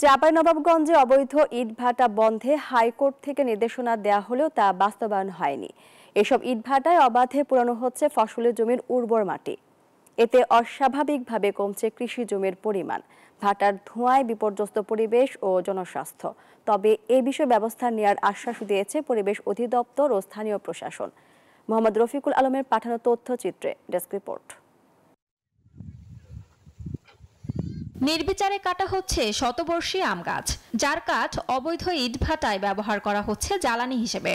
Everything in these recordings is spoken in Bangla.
চাঁপাইনবাবগঞ্জে অবৈধ ইটভাটা বন্ধে হাইকোর্ট থেকে নির্দেশনা দেওয়া হলেও তা বাস্তবায়ন হয়নি। এসব ইটভাটায় অবাধে পুরানো হচ্ছে ফসলের জমির উর্বর মাটি। এতে অস্বাভাবিকভাবে কমছে কৃষি জমির পরিমাণ। ভাটার ধোঁয়ায় বিপর্যস্ত পরিবেশ ও জনস্বাস্থ্য। তবে এ বিষয়ে ব্যবস্থা নেওয়ার আশ্বাস দিয়েছে পরিবেশ অধিদপ্তর ও স্থানীয় প্রশাসন। মোহাম্মদ রফিকুল আলমের পাঠানো তথ্যচিত্রে ডেস্ক রিপোর্ট। নির্বিচারে কাটা হচ্ছে শতবর্ষী আম গাছ, যার কাঠ অবৈধ ইটভাটায় ব্যবহার করা হচ্ছে জ্বালানি হিসেবে।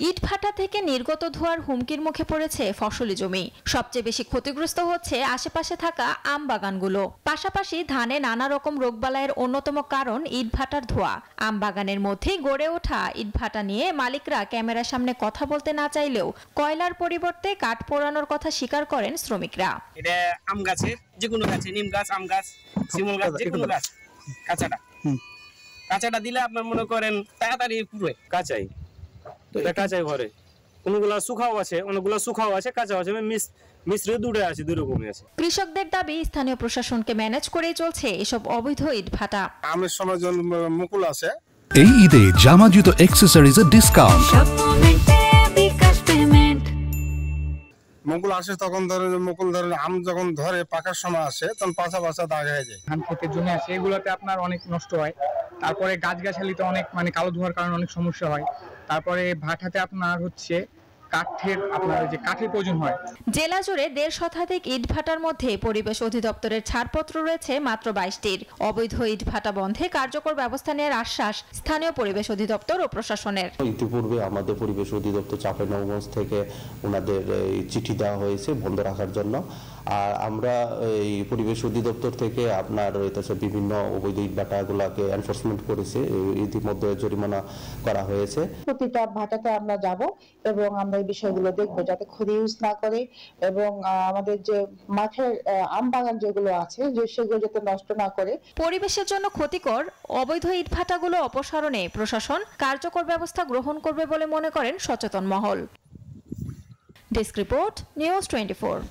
ইটভাটা থেকে নির্গত ধোঁয়ার হুমকির মুখে পড়েছে ফসলি জমি। সবচেয়ে বেশি ক্ষতিগ্রস্ত হচ্ছে আশেপাশে থাকা আম বাগানগুলো। পাশাপাশি ধানে নানা রকম রোগবালাইয়ের অন্যতম কারণ ইটভাটার ধোঁয়া। আম বাগানের মধ্যেই গড়ে ওঠা ইটভাটা নিয়ে মালিকরা ক্যামেরার সামনে কথা বলতে না চাইলেও কয়লার পরিবর্তে কাঠ পোড়ানোর কথা স্বীকার করেন শ্রমিকরা। এটা আম গাছে, যে কোনো গাছে, নিম গাছ, আম গাছ, শিমুল গাছ, যে কোনো গাছ কাঁচাটা দিলে আপনার মনে করেন তাড়াতাড়ি পুরো কাঁচাই তো কাঁচাই ঘরে, কোনগুলা শুকাও আছে, অনেকগুলো শুকাও আছে, কাঁচা আছে, মিশ্র দুটো আছে, দুই রকমই আছে। কৃষকদের দাবি স্থানীয় প্রশাসনকে ম্যানেজ করেই চলছে এসব অবৈধ ইটভাটা। আমের সময় মুকুল আছে। এই ঈদে জামা জুতো অ্যাকসেসরিজের ডিসকাউন্ট। মুকুল আসে তখন ধরেন আম যখন ধরে পাকার সময় আসে তখন পাছা দাগ হয়ে যায়। ধান ক্ষেতের জন্য আছে, এগুলোতে আপনার অনেক নষ্ট হয়। তারপরে গাছগাছালিতে অনেক কালো ধোঁয়ার কারণে অনেক সমস্যা হয়। তারপরে ভাটাতে আপনার হচ্ছে কাঠের প্রয়োজন হয়। জেলা জুড়ে 1.5 শতাধিক ইটভাটার মধ্যে পরিবেশ অধিদপ্তরের ছাড়পত্র রয়েছে মাত্র 22টির। অবৈধ ইটভাটা বন্ধে কার্যকর ব্যবস্থা নেওয়ার আশ্বাস স্থানীয় পরিবেশ অধিদপ্তর ও প্রশাসনের। ইতিপূর্বে আমাদের পরিবেশ অধিদপ্তর চাঁপাইনবাবগঞ্জ থেকে ওনাদের চিঠি দেওয়া হয়েছে বন্ধ রাখার জন্য। আর আমরা এই পরিবেশ অধিদপ্তর থেকে আপনার বিভিন্ন অবৈধ ইটভাটাগুলোকে এনফোর্সমেন্ট করেছে, ইতিমধ্যে জরিমানা করা হয়েছে। প্রতিটা ভাটাতে আমরা যাব এবং আমরা এই বিষয়গুলো দেখবো যাতে ক্ষতি ইউজ না করে এবং আমাদের যে মাঠের আম বাগান যেগুলো আছে সেগুলো যাতে নষ্ট না করে। পরিবেশের জন্য ক্ষতিকর অবৈধ ইটভাটাগুলো অপসারণে প্রশাসন কার্যকর ব্যবস্থা গ্রহণ করবে বলে মনে করেন সচেতন মহল। Desk report, news 24।